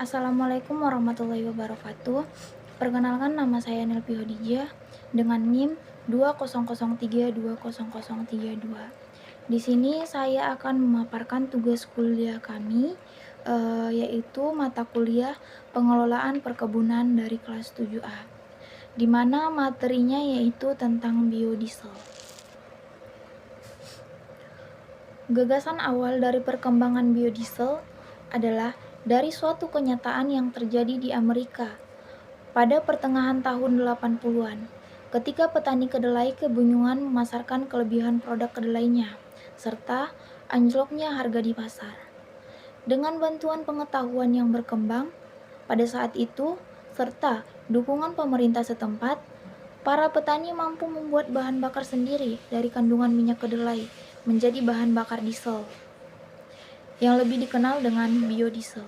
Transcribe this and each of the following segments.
Assalamualaikum warahmatullahi wabarakatuh. Perkenalkan, nama saya Nelpi Hodijah dengan NIM 200320032. Di sini saya akan memaparkan tugas kuliah kami, yaitu mata kuliah Pengelolaan Perkebunan dari kelas 7A, di mana materinya yaitu tentang biodiesel. Gagasan awal dari perkembangan biodiesel adalah dari suatu kenyataan yang terjadi di Amerika pada pertengahan tahun 80-an, ketika petani kedelai kebingungan memasarkan kelebihan produk kedelainya, serta anjloknya harga di pasar. Dengan bantuan pengetahuan yang berkembang pada saat itu, serta dukungan pemerintah setempat, para petani mampu membuat bahan bakar sendiri dari kandungan minyak kedelai menjadi bahan bakar diesel, yang lebih dikenal dengan biodiesel.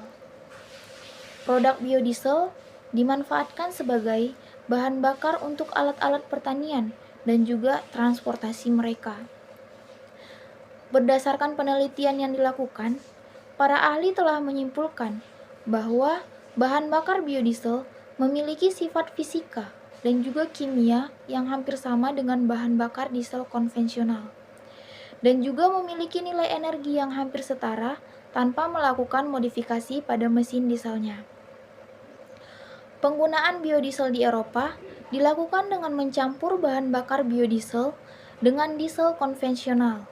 Produk biodiesel dimanfaatkan sebagai bahan bakar untuk alat-alat pertanian dan juga transportasi mereka. Berdasarkan penelitian yang dilakukan, para ahli telah menyimpulkan bahwa bahan bakar biodiesel memiliki sifat fisika dan juga kimia yang hampir sama dengan bahan bakar diesel konvensional, dan juga memiliki nilai energi yang hampir setara tanpa melakukan modifikasi pada mesin dieselnya. Penggunaan biodiesel di Eropa dilakukan dengan mencampur bahan bakar biodiesel dengan diesel konvensional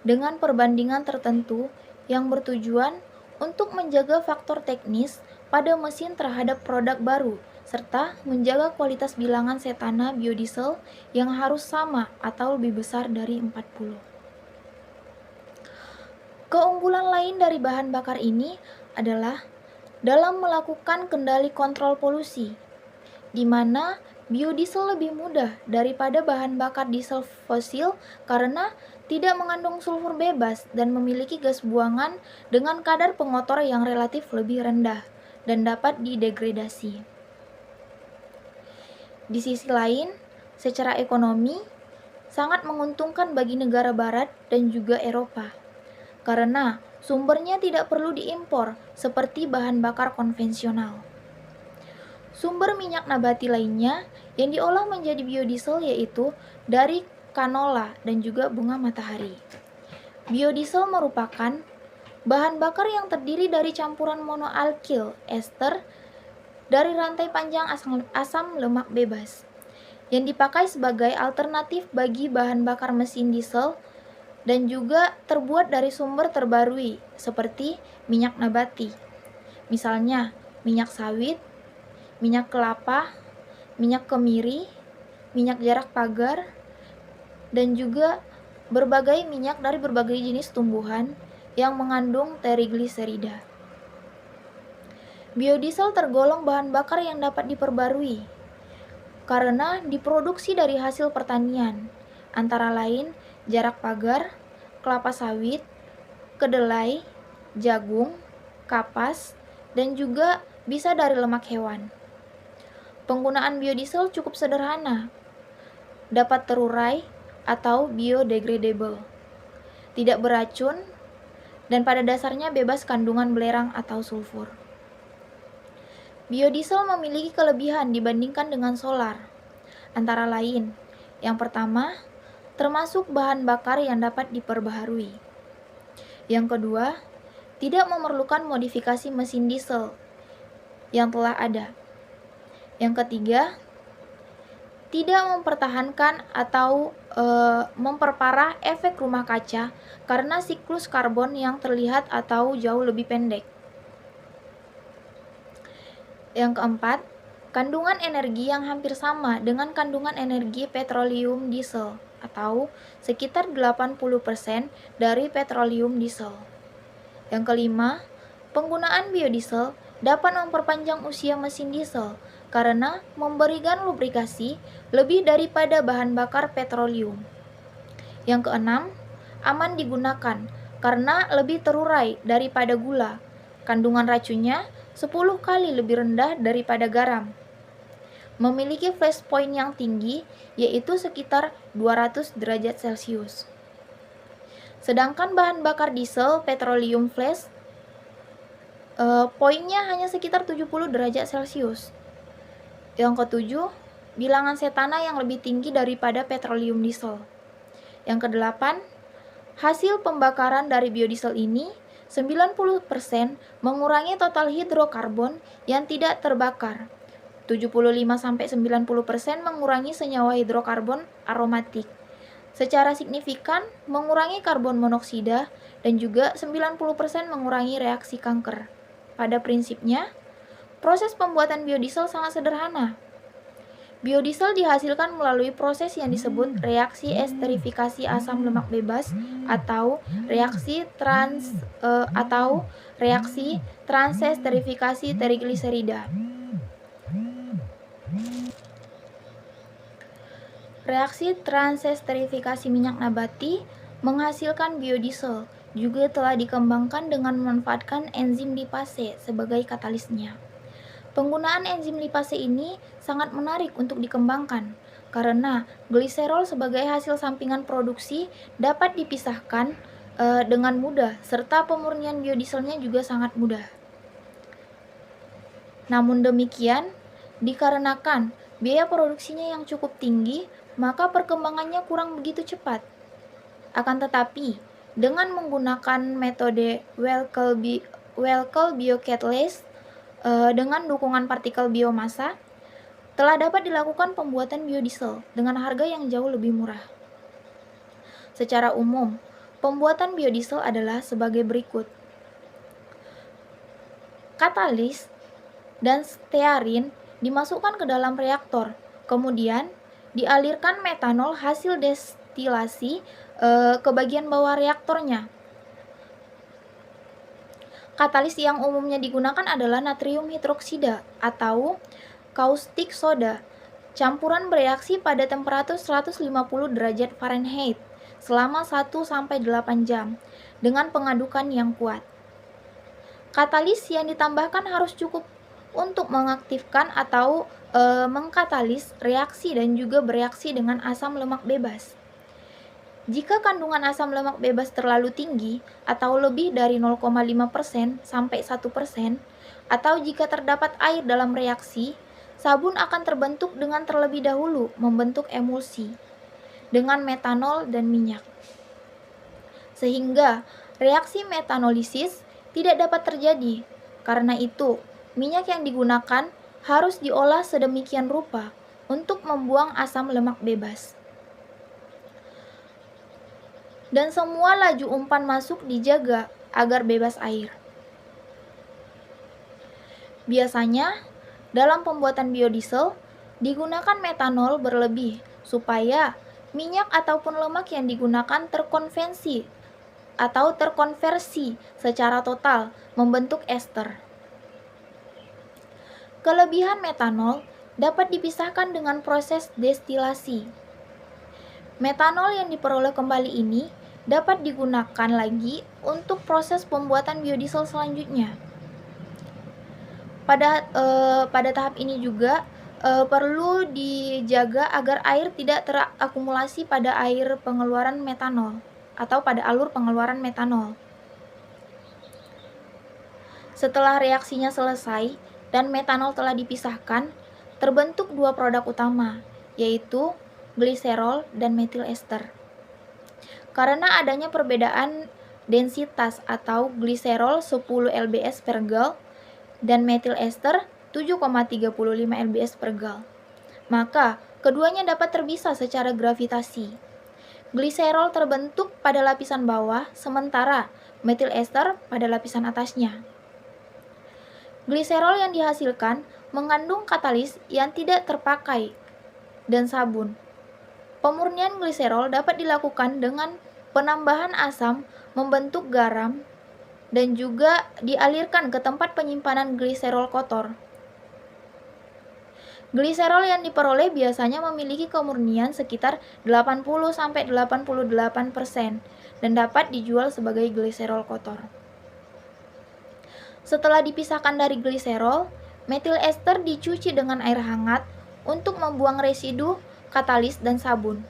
dengan perbandingan tertentu yang bertujuan untuk menjaga faktor teknis pada mesin terhadap produk baru serta menjaga kualitas bilangan setana biodiesel yang harus sama atau lebih besar dari 40. Keunggulan lain dari bahan bakar ini adalah dalam melakukan kendali kontrol polusi, di mana biodiesel lebih mudah daripada bahan bakar diesel fosil karena tidak mengandung sulfur bebas dan memiliki gas buangan dengan kadar pengotor yang relatif lebih rendah dan dapat didegradasi. Di sisi lain, secara ekonomi, sangat menguntungkan bagi negara barat dan juga Eropa, karena sumbernya tidak perlu diimpor seperti bahan bakar konvensional. Sumber minyak nabati lainnya yang diolah menjadi biodiesel yaitu dari kanola dan juga bunga matahari. Biodiesel merupakan bahan bakar yang terdiri dari campuran monoalkil ester dari rantai panjang asam lemak bebas yang dipakai sebagai alternatif bagi bahan bakar mesin diesel dan juga terbuat dari sumber terbarui seperti minyak nabati, misalnya minyak sawit, minyak kelapa, minyak kemiri, minyak jarak pagar, dan juga berbagai minyak dari berbagai jenis tumbuhan yang mengandung trigliserida. Biodiesel tergolong bahan bakar yang dapat diperbarui karena diproduksi dari hasil pertanian, antara lain jarak pagar, kelapa sawit, kedelai, jagung, kapas, dan juga bisa dari lemak hewan. Penggunaan biodiesel cukup sederhana, dapat terurai atau biodegradable, tidak beracun, dan pada dasarnya bebas kandungan belerang atau sulfur. Biodiesel memiliki kelebihan dibandingkan dengan solar, antara lain, yang pertama, termasuk bahan bakar yang dapat diperbaharui. Yang kedua, tidak memerlukan modifikasi mesin diesel yang telah ada. Yang ketiga, tidak mempertahankan atau memperparah efek rumah kaca karena siklus karbon yang terlihat atau jauh lebih pendek. Yang keempat, kandungan energi yang hampir sama dengan kandungan energi petroleum diesel atau sekitar 80% dari petroleum diesel. Yang kelima, penggunaan biodiesel dapat memperpanjang usia mesin diesel karena memberikan lubrikasi lebih daripada bahan bakar petroleum. Yang keenam, aman digunakan karena lebih terurai daripada gula. Kandungan racunnya 10 kali lebih rendah daripada garam. Memiliki flash point yang tinggi, yaitu sekitar 200 derajat Celcius. Sedangkan bahan bakar diesel petroleum flash Poinnya hanya sekitar 70 derajat Celcius. Yang ketujuh, bilangan setana yang lebih tinggi daripada petroleum diesel. Yang kedelapan, hasil pembakaran dari biodiesel ini 90% mengurangi total hidrokarbon yang tidak terbakar. 75-90% mengurangi senyawa hidrokarbon aromatik. Secara signifikan mengurangi karbon monoksida dan juga 90% mengurangi reaksi kanker. Pada prinsipnya, proses pembuatan biodiesel sangat sederhana. Biodiesel dihasilkan melalui proses yang disebut reaksi esterifikasi asam lemak bebas atau reaksi transesterifikasi trigliserida. Reaksi transesterifikasi minyak nabati menghasilkan biodiesel juga telah dikembangkan dengan memanfaatkan enzim lipase sebagai katalisnya. Penggunaan enzim lipase ini sangat menarik untuk dikembangkan karena gliserol sebagai hasil sampingan produksi dapat dipisahkan dengan mudah serta pemurnian biodieselnya juga sangat mudah. Namun demikian, dikarenakan biaya produksinya yang cukup tinggi, maka perkembangannya kurang begitu cepat. Akan tetapi, dengan menggunakan metode Welkel biocatalyst dengan dukungan partikel biomasa, telah dapat dilakukan pembuatan biodiesel dengan harga yang jauh lebih murah. Secara umum, pembuatan biodiesel adalah sebagai berikut. Katalis dan stearin dimasukkan ke dalam reaktor, kemudian dialirkan metanol hasil destilasi ke bagian bawah reaktornya. Katalis yang umumnya digunakan adalah natrium hidroksida atau caustic soda. Campuran bereaksi pada temperatur 150 derajat Fahrenheit selama 1-8 jam dengan pengadukan yang kuat. Katalis yang ditambahkan harus cukup untuk mengaktifkan atau mengkatalis reaksi dan juga bereaksi dengan asam lemak bebas. Jika kandungan asam lemak bebas terlalu tinggi atau lebih dari 0,5% sampai 1%, atau jika terdapat air dalam reaksi, sabun akan terbentuk dengan terlebih dahulu membentuk emulsi dengan metanol dan minyak. Sehingga reaksi metanolisis tidak dapat terjadi. Karena itu, minyak yang digunakan harus diolah sedemikian rupa untuk membuang asam lemak bebas. Dan semua laju umpan masuk dijaga agar bebas air. Biasanya, dalam pembuatan biodiesel, digunakan metanol berlebih supaya minyak ataupun lemak yang digunakan terkonversi secara total membentuk ester. Kelebihan metanol dapat dipisahkan dengan proses destilasi. Metanol yang diperoleh kembali ini dapat digunakan lagi untuk proses pembuatan biodiesel selanjutnya. Pada tahap ini juga perlu dijaga agar air tidak terakumulasi pada air pengeluaran metanol atau pada alur pengeluaran metanol. Setelah reaksinya selesai dan metanol telah dipisahkan, terbentuk dua produk utama, yaitu gliserol dan metil ester. Karena adanya perbedaan densitas atau gliserol 10 lbs per gal dan metil ester 7,35 lbs per gal, maka keduanya dapat terpisah secara gravitasi. Gliserol terbentuk pada lapisan bawah, sementara metil ester pada lapisan atasnya. Gliserol yang dihasilkan mengandung katalis yang tidak terpakai dan sabun. Pemurnian gliserol dapat dilakukan dengan penambahan asam membentuk garam dan juga dialirkan ke tempat penyimpanan gliserol kotor. Gliserol yang diperoleh biasanya memiliki kemurnian sekitar 80-88% dan dapat dijual sebagai gliserol kotor. Setelah dipisahkan dari gliserol, metil ester dicuci dengan air hangat untuk membuang residu katalis dan sabun.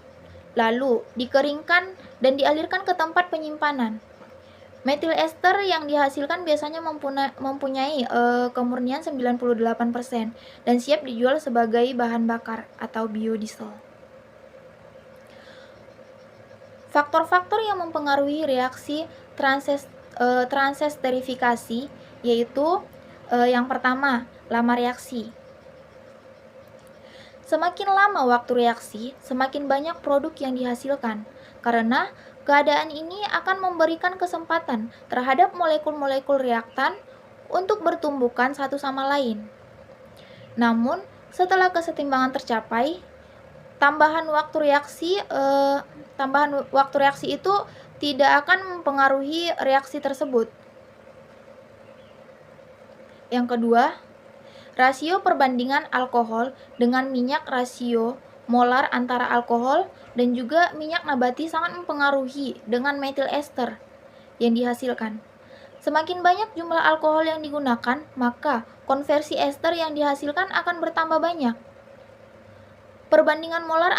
Lalu dikeringkan dan dialirkan ke tempat penyimpanan. Metil ester yang dihasilkan biasanya mempunyai kemurnian 98% dan siap dijual sebagai bahan bakar atau biodiesel. Faktor-faktor yang mempengaruhi reaksi transesterifikasi yaitu yang pertama, lama reaksi. Semakin lama waktu reaksi, semakin banyak produk yang dihasilkan, karena keadaan ini akan memberikan kesempatan terhadap molekul-molekul reaktan untuk bertumbukan satu sama lain. Namun, setelah kesetimbangan tercapai, tambahan waktu reaksi itu tidak akan mempengaruhi reaksi tersebut. Yang kedua, rasio perbandingan alkohol dengan minyak, rasio molar antara alkohol dan juga minyak nabati sangat mempengaruhi dengan metil ester yang dihasilkan. Semakin banyak jumlah alkohol yang digunakan, maka konversi ester yang dihasilkan akan bertambah banyak. Perbandingan molar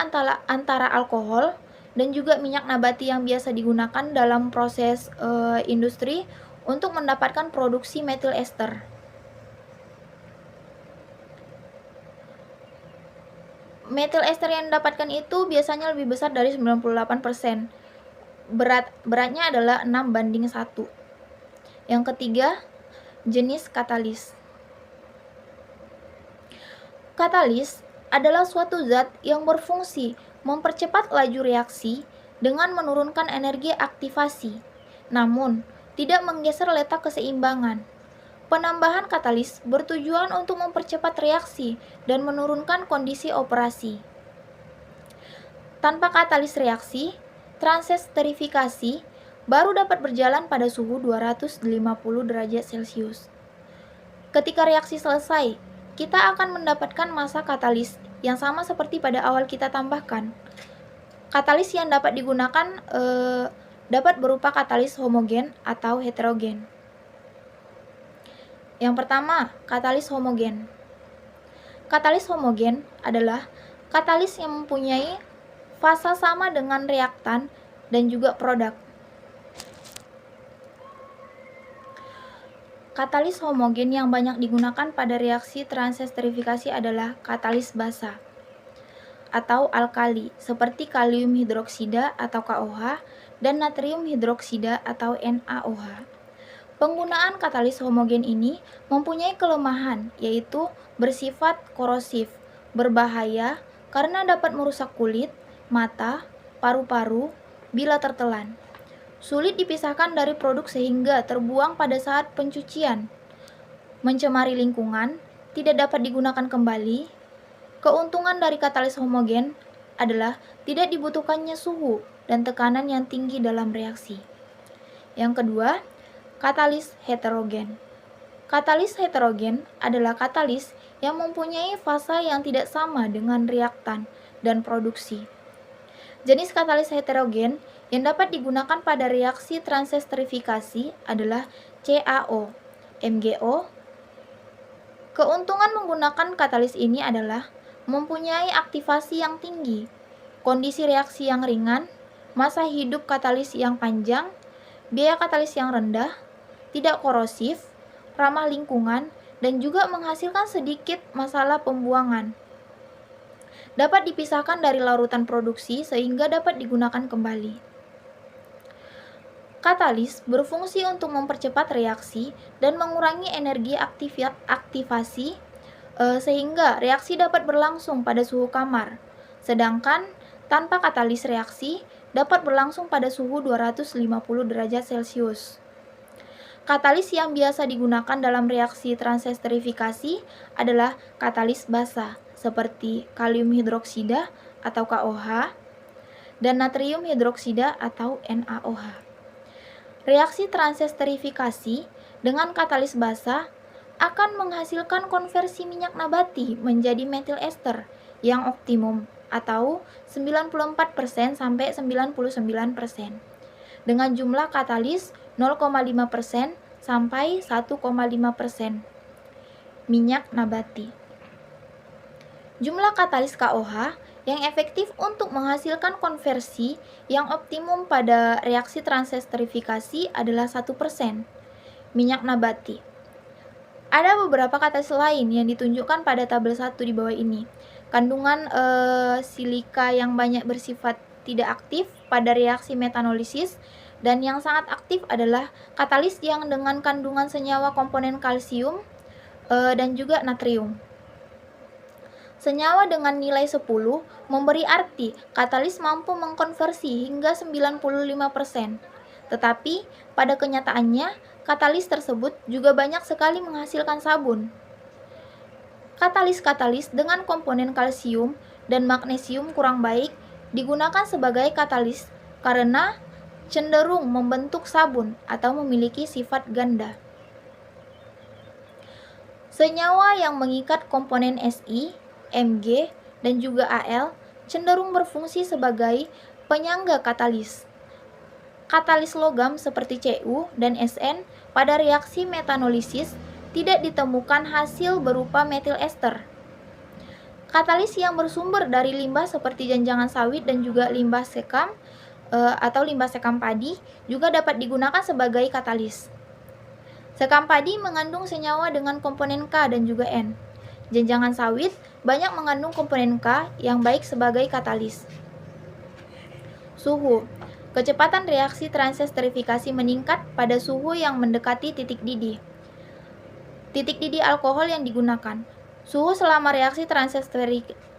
antara alkohol dan juga minyak nabati yang biasa digunakan dalam proses industri untuk mendapatkan produksi metil ester. Metil ester yang didapatkan itu biasanya lebih besar dari 98%. Beratnya adalah 6:1. Yang ketiga, jenis katalis. Katalis adalah suatu zat yang berfungsi mempercepat laju reaksi dengan menurunkan energi aktivasi, namun tidak menggeser letak keseimbangan. Penambahan katalis bertujuan untuk mempercepat reaksi dan menurunkan kondisi operasi. Tanpa katalis reaksi, transesterifikasi baru dapat berjalan pada suhu 250 derajat Celcius. Ketika reaksi selesai, kita akan mendapatkan massa katalis yang sama seperti pada awal kita tambahkan. Katalis yang dapat digunakan dapat berupa katalis homogen atau heterogen. Yang pertama, katalis homogen. Katalis homogen adalah katalis yang mempunyai fasa sama dengan reaktan dan juga produk. Katalis homogen yang banyak digunakan pada reaksi transesterifikasi adalah katalis basa atau alkali seperti kalium hidroksida atau KOH dan natrium hidroksida atau NaOH. Penggunaan katalis homogen ini mempunyai kelemahan, yaitu bersifat korosif, berbahaya karena dapat merusak kulit, mata, paru-paru bila tertelan. Sulit dipisahkan dari produk sehingga terbuang pada saat pencucian. Mencemari lingkungan, tidak dapat digunakan kembali. Keuntungan dari katalis homogen adalah tidak dibutuhkannya suhu dan tekanan yang tinggi dalam reaksi. Yang kedua, katalis heterogen. Katalis heterogen adalah katalis yang mempunyai fasa yang tidak sama dengan reaktan dan produksi. Jenis katalis heterogen yang dapat digunakan pada reaksi transesterifikasi adalah CaO, MgO. Keuntungan menggunakan katalis ini adalah mempunyai aktivasi yang tinggi, kondisi reaksi yang ringan, masa hidup katalis yang panjang, biaya katalis yang rendah, tidak korosif, ramah lingkungan, dan juga menghasilkan sedikit masalah pembuangan. Dapat dipisahkan dari larutan produksi sehingga dapat digunakan kembali. Katalis berfungsi untuk mempercepat reaksi dan mengurangi energi aktivasi sehingga reaksi dapat berlangsung pada suhu kamar. Sedangkan tanpa katalis reaksi dapat berlangsung pada suhu 250 derajat Celcius. Katalis yang biasa digunakan dalam reaksi transesterifikasi adalah katalis basa seperti kalium hidroksida atau KOH dan natrium hidroksida atau NaOH. Reaksi transesterifikasi dengan katalis basa akan menghasilkan konversi minyak nabati menjadi metil ester yang optimum atau 94% sampai 99% dengan jumlah katalis 0,5% sampai 1,5% minyak nabati. Jumlah katalis KOH yang efektif untuk menghasilkan konversi yang optimum pada reaksi transesterifikasi adalah 1%, minyak nabati. Ada beberapa katalis lain yang ditunjukkan pada tabel 1 di bawah ini. Kandungan silika yang banyak bersifat tidak aktif pada reaksi metanolisis, dan yang sangat aktif adalah katalis yang dengan kandungan senyawa komponen kalsium dan juga natrium. Senyawa dengan nilai 10 memberi arti katalis mampu mengkonversi hingga 95%. Tetapi pada kenyataannya, katalis tersebut juga banyak sekali menghasilkan sabun. Katalis-katalis dengan komponen kalsium dan magnesium kurang baik digunakan sebagai katalis karena cenderung membentuk sabun atau memiliki sifat ganda. Senyawa yang mengikat komponen Si, Mg, dan juga Al cenderung berfungsi sebagai penyangga katalis. Katalis logam seperti Cu dan Sn pada reaksi metanolisis tidak ditemukan hasil berupa metil ester. Katalis yang bersumber dari limbah seperti janjangan sawit dan juga limbah sekam atau limbah sekam padi juga dapat digunakan sebagai katalis. Sekam padi mengandung senyawa dengan komponen K dan juga N. Janjangan sawit banyak mengandung komponen K yang baik sebagai katalis. Suhu. Kecepatan reaksi transesterifikasi meningkat pada suhu yang mendekati titik didih. Titik didih alkohol yang digunakan. Suhu selama reaksi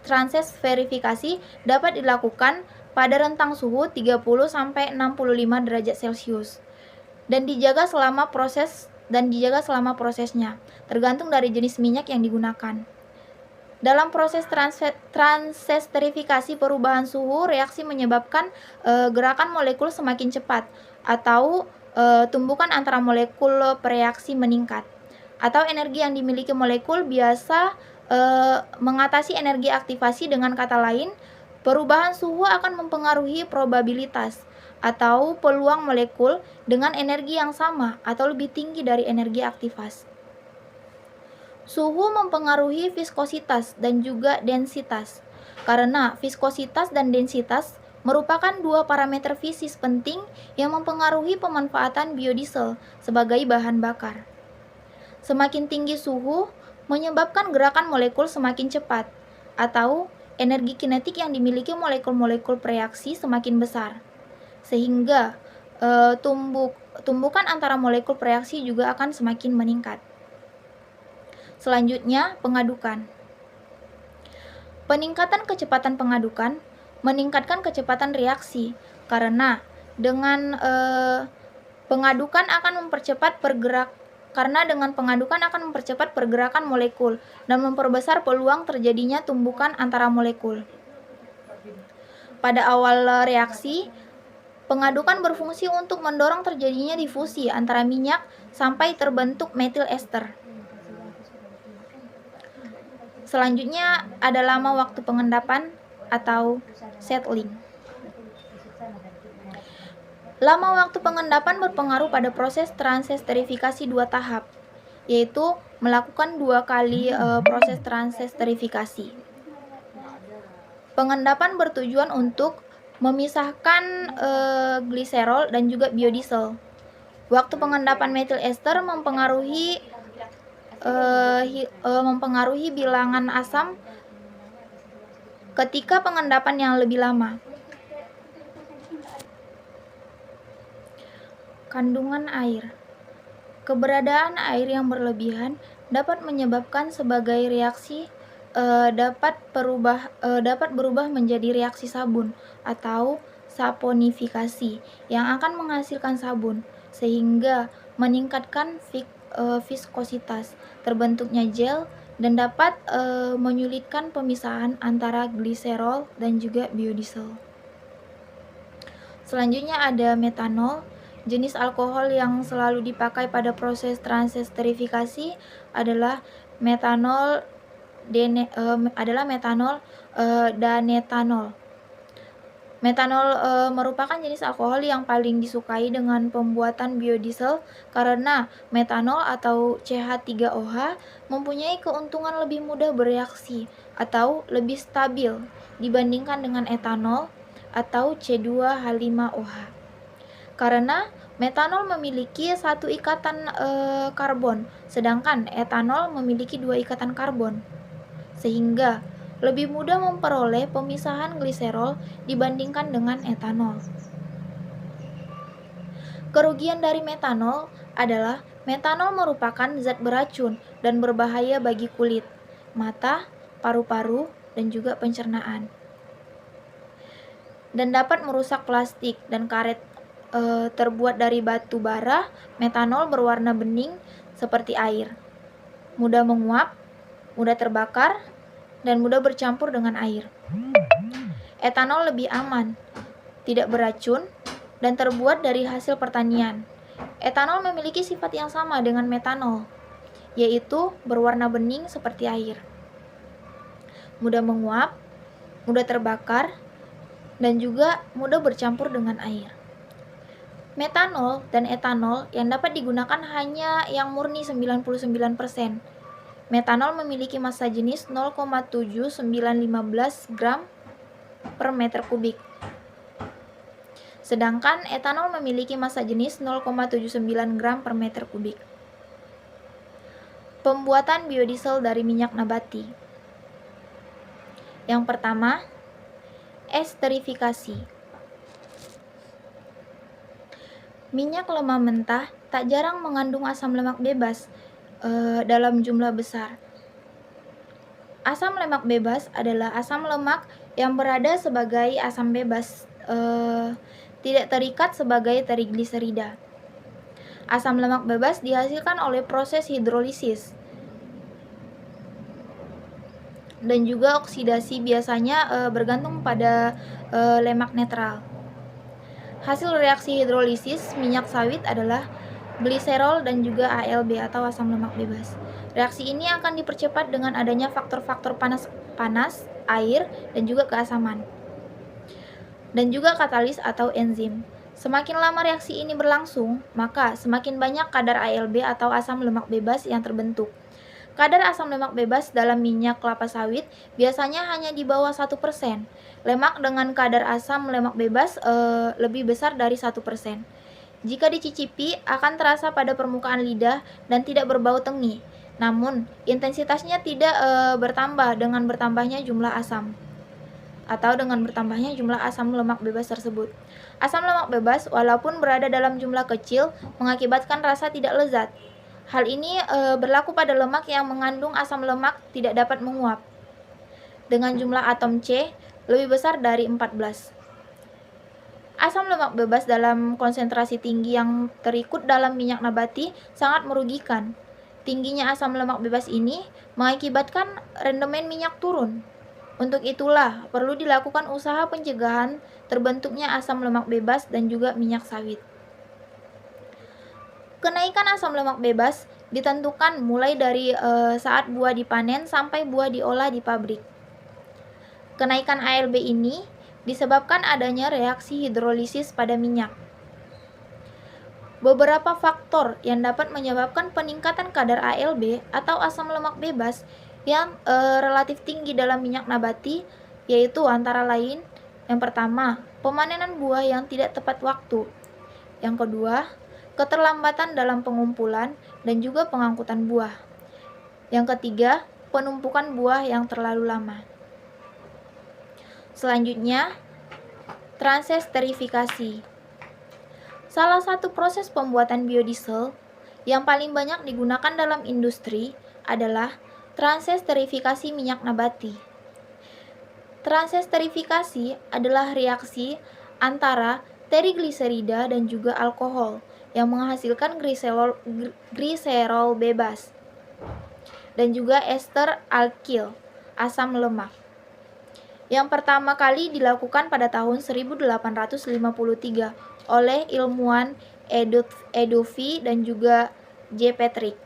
transesterifikasi dapat dilakukan pada rentang suhu 30-65 derajat Celcius dan dijaga selama prosesnya, tergantung dari jenis minyak yang digunakan. Dalam proses transesterifikasi perubahan suhu, reaksi menyebabkan gerakan molekul semakin cepat atau tumbukan antara molekul bereaksi meningkat. Atau energi yang dimiliki molekul biasa mengatasi energi aktivasi. Dengan kata lain, perubahan suhu akan mempengaruhi probabilitas atau peluang molekul dengan energi yang sama atau lebih tinggi dari energi aktivasi. Suhu mempengaruhi viskositas dan juga densitas, karena viskositas dan densitas merupakan dua parameter fisik penting yang mempengaruhi pemanfaatan biodiesel sebagai bahan bakar. Semakin tinggi suhu menyebabkan gerakan molekul semakin cepat, atau energi kinetik yang dimiliki molekul-molekul bereaksi semakin besar, sehingga tumbukan antara molekul bereaksi juga akan semakin meningkat. Selanjutnya, pengadukan. Peningkatan kecepatan pengadukan meningkatkan kecepatan reaksi karena dengan pengadukan akan mempercepat pergerakan molekul dan memperbesar peluang terjadinya tumbukan antara molekul. Pada awal reaksi, pengadukan berfungsi untuk mendorong terjadinya difusi antara minyak sampai terbentuk metil ester. Selanjutnya ada lama waktu pengendapan atau settling. Lama waktu pengendapan berpengaruh pada proses transesterifikasi 2 tahap, yaitu melakukan 2 kali proses transesterifikasi. Pengendapan bertujuan untuk memisahkan gliserol dan juga biodiesel. Waktu pengendapan metil ester mempengaruhi bilangan asam ketika pengendapan yang lebih lama. Kandungan air. Keberadaan air yang berlebihan dapat menyebabkan sebagai reaksi dapat berubah menjadi reaksi sabun atau saponifikasi yang akan menghasilkan sabun, sehingga meningkatkan viskositas, terbentuknya gel, dan dapat menyulitkan pemisahan antara gliserol dan juga biodiesel. Selanjutnya ada metanol. Jenis alkohol yang selalu dipakai pada proses transesterifikasi adalah metanol danetanol. Metanol merupakan jenis alkohol yang paling disukai dengan pembuatan biodiesel karena metanol atau CH3OH mempunyai keuntungan lebih mudah bereaksi atau lebih stabil dibandingkan dengan etanol atau C2H5OH. Karena metanol memiliki satu ikatan karbon, sedangkan etanol memiliki dua ikatan karbon, sehingga lebih mudah memperoleh pemisahan gliserol dibandingkan dengan etanol. Kerugian dari metanol adalah metanol merupakan zat beracun dan berbahaya bagi kulit, mata, paru-paru, dan juga pencernaan. Dan dapat merusak plastik dan karet terbuat dari batu bara. Metanol berwarna bening seperti air, mudah menguap, mudah terbakar, dan mudah bercampur dengan air. Etanol lebih aman, tidak beracun, dan terbuat dari hasil pertanian. Etanol memiliki sifat yang sama dengan metanol, yaitu berwarna bening seperti air, mudah menguap, mudah terbakar, dan juga mudah bercampur dengan air. Metanol dan etanol yang dapat digunakan hanya yang murni 99%. Metanol memiliki massa jenis 0,7915 gram per meter kubik. Sedangkan etanol memiliki massa jenis 0,79 gram per meter kubik. Pembuatan biodiesel dari minyak nabati. Yang pertama, esterifikasi. Minyak lemak mentah tak jarang mengandung asam lemak bebas dalam jumlah besar. Asam lemak bebas adalah asam lemak yang berada sebagai asam bebas, tidak terikat sebagai trigliserida. Asam lemak bebas dihasilkan oleh proses hidrolisis dan juga oksidasi, biasanya bergantung pada lemak netral. Hasil reaksi hidrolisis minyak sawit adalah gliserol dan juga ALB atau asam lemak bebas. Reaksi ini akan dipercepat dengan adanya faktor-faktor panas, air, dan juga keasaman. Dan juga katalis atau enzim. Semakin lama reaksi ini berlangsung, maka semakin banyak kadar ALB atau asam lemak bebas yang terbentuk. Kadar asam lemak bebas dalam minyak kelapa sawit biasanya hanya di bawah 1%. Lemak dengan kadar asam lemak bebas lebih besar dari 1%. Jika dicicipi, akan terasa pada permukaan lidah dan tidak berbau tengi. Namun, intensitasnya tidak bertambah dengan bertambahnya jumlah asam atau dengan bertambahnya jumlah asam lemak bebas tersebut. Asam lemak bebas, walaupun berada dalam jumlah kecil, mengakibatkan rasa tidak lezat. Hal ini berlaku pada lemak yang mengandung asam lemak tidak dapat menguap, dengan jumlah atom C lebih besar dari 14. Asam lemak bebas dalam konsentrasi tinggi yang terikut dalam minyak nabati sangat merugikan. Tingginya asam lemak bebas ini mengakibatkan rendemen minyak turun. Untuk itulah perlu dilakukan usaha pencegahan terbentuknya asam lemak bebas dan juga minyak sawit. Kenaikan asam lemak bebas ditentukan mulai dari saat buah dipanen sampai buah diolah di pabrik. Kenaikan ALB ini disebabkan adanya reaksi hidrolisis pada minyak. Beberapa faktor yang dapat menyebabkan peningkatan kadar ALB atau asam lemak bebas yang relatif tinggi dalam minyak nabati, yaitu antara lain: yang pertama, pemanenan buah yang tidak tepat waktu. Yang kedua, keterlambatan dalam pengumpulan dan juga pengangkutan buah. Yang ketiga, penumpukan buah yang terlalu lama. Selanjutnya, transesterifikasi. Salah satu proses pembuatan biodiesel yang paling banyak digunakan dalam industri adalah transesterifikasi minyak nabati. Transesterifikasi adalah reaksi antara trigliserida dan juga alkohol yang menghasilkan gliserol bebas dan juga ester alkil, asam lemak. Yang pertama kali dilakukan pada tahun 1853 oleh ilmuwan Edouard dan juga J. Patrick.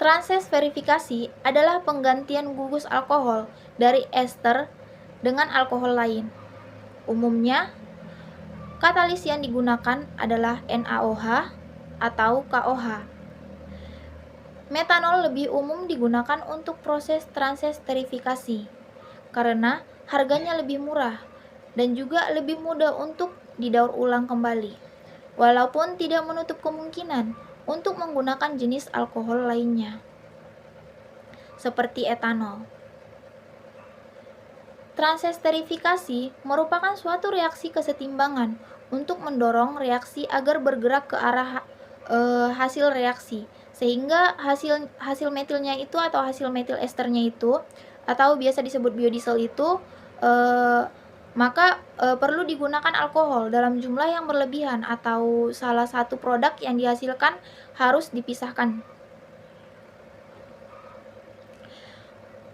Transesterifikasi adalah penggantian gugus alkohol dari ester dengan alkohol lain. Umumnya, katalis yang digunakan adalah NaOH atau KOH. Metanol lebih umum digunakan untuk proses transesterifikasi karena harganya lebih murah dan juga lebih mudah untuk didaur ulang kembali, walaupun tidak menutup kemungkinan untuk menggunakan jenis alkohol lainnya, seperti etanol. Transesterifikasi merupakan suatu reaksi kesetimbangan untuk mendorong reaksi agar bergerak ke arah hasil reaksi, sehingga hasil metilnya itu atau hasil metil esternya itu atau biasa disebut biodiesel itu perlu digunakan alkohol dalam jumlah yang berlebihan atau salah satu produk yang dihasilkan harus dipisahkan.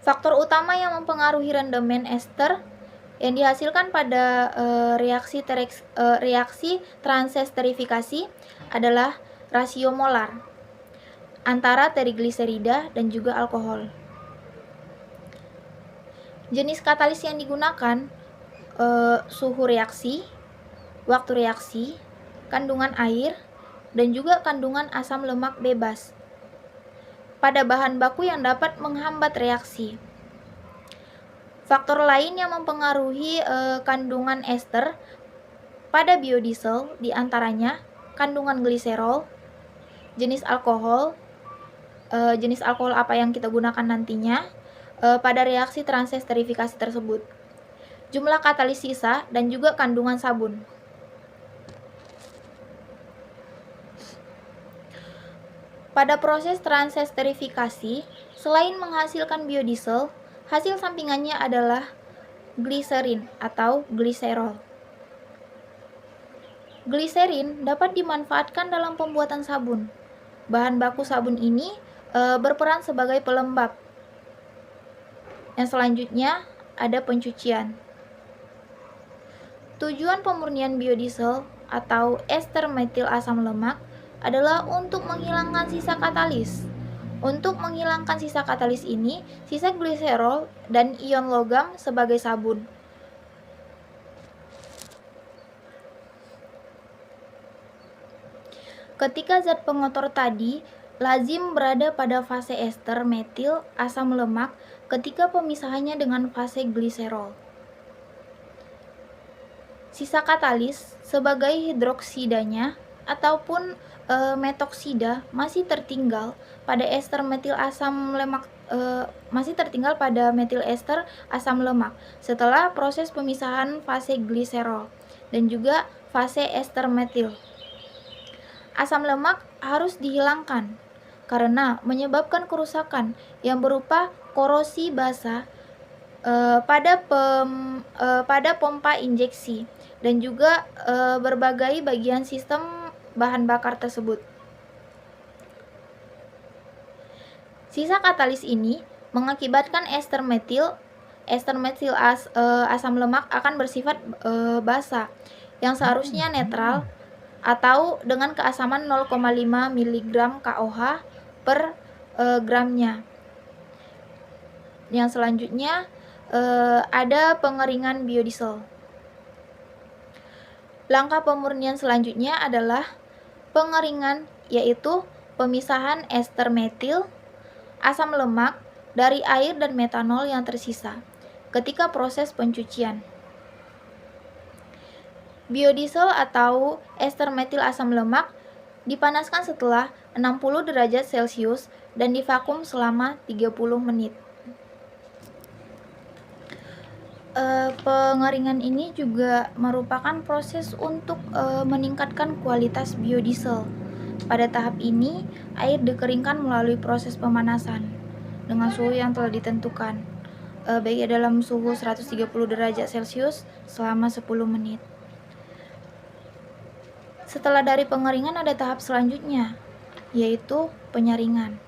Faktor utama yang mempengaruhi rendemen ester yang dihasilkan pada reaksi transesterifikasi adalah rasio molar antara trigliserida dan juga alkohol. Jenis katalis yang digunakan suhu reaksi, waktu reaksi, kandungan air, dan juga kandungan asam lemak bebas pada bahan baku yang dapat menghambat reaksi. Faktor lain yang mempengaruhi kandungan ester pada biodiesel diantaranya kandungan gliserol, jenis alkohol apa yang kita gunakan nantinya pada reaksi transesterifikasi tersebut, jumlah katalis sisa, dan juga kandungan sabun. Pada proses transesterifikasi, selain menghasilkan biodiesel, hasil sampingannya adalah gliserin atau gliserol. Gliserin dapat dimanfaatkan dalam pembuatan sabun. Bahan baku sabun ini berperan sebagai pelembab. Yang selanjutnya ada pencucian. Tujuan pemurnian biodiesel atau ester metil asam lemak adalah untuk menghilangkan sisa katalis. Untuk menghilangkan sisa katalis ini, sisa gliserol dan ion logam sebagai sabun. Ketika zat pengotor tadi lazim berada pada fase ester metil asam lemak ketika pemisahannya dengan fase gliserol. Sisa katalis sebagai hidroksidanya ataupun metoksida masih tertinggal pada ester metil asam lemak metil ester asam lemak setelah proses pemisahan fase gliserol dan juga fase ester metil. Asam lemak harus dihilangkan karena menyebabkan kerusakan yang berupa korosi basa pada pompa injeksi dan juga berbagai bagian sistem bahan bakar tersebut. Sisa katalis ini mengakibatkan ester metil asam lemak akan bersifat basa yang seharusnya netral atau dengan keasaman 0,5 mg KOH per gramnya. Yang selanjutnya ada pengeringan biodiesel. Langkah pemurnian selanjutnya adalah pengeringan, yaitu pemisahan ester metil asam lemak dari air dan metanol yang tersisa ketika proses pencucian. Biodiesel atau ester metil asam lemak dipanaskan setelah 60 derajat Celcius dan divakum selama 30 menit. Pengeringan ini juga merupakan proses untuk meningkatkan kualitas biodiesel. Pada tahap ini, air dikeringkan melalui proses pemanasan dengan suhu yang telah ditentukan, baik dalam suhu 130 derajat Celcius selama 10 menit. Setelah dari pengeringan ada tahap selanjutnya, yaitu penyaringan.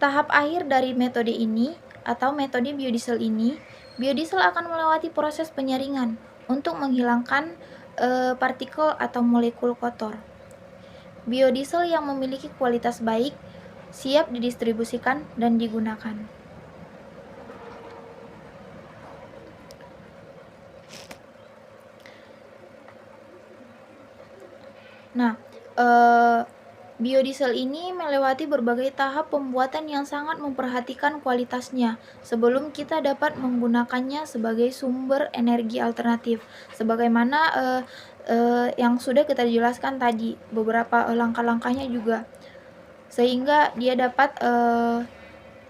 Tahap akhir dari metode ini atau metode biodiesel ini, biodiesel akan melewati proses penyaringan untuk menghilangkan partikel atau molekul kotor. Biodiesel yang memiliki kualitas baik siap didistribusikan dan digunakan. Biodiesel ini melewati berbagai tahap pembuatan yang sangat memperhatikan kualitasnya sebelum kita dapat menggunakannya sebagai sumber energi alternatif. Sebagaimana yang sudah kita jelaskan tadi, beberapa langkah-langkahnya juga, sehingga dia dapat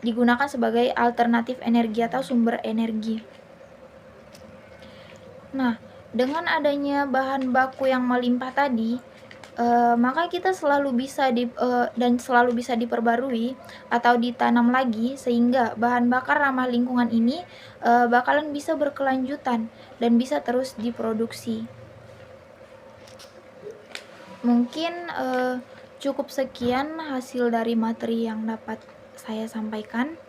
digunakan sebagai alternatif energi atau sumber energi. Nah, dengan adanya bahan baku yang melimpah tadi, maka kita selalu bisa diperbarui atau ditanam lagi sehingga bahan bakar ramah lingkungan ini bakalan bisa berkelanjutan dan bisa terus diproduksi. Mungkin cukup sekian hasil dari materi yang dapat saya sampaikan.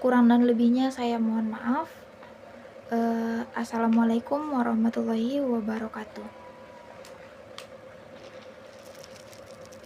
Kurang dan lebihnya saya mohon maaf. Assalamualaikum warahmatullahi wabarakatuh.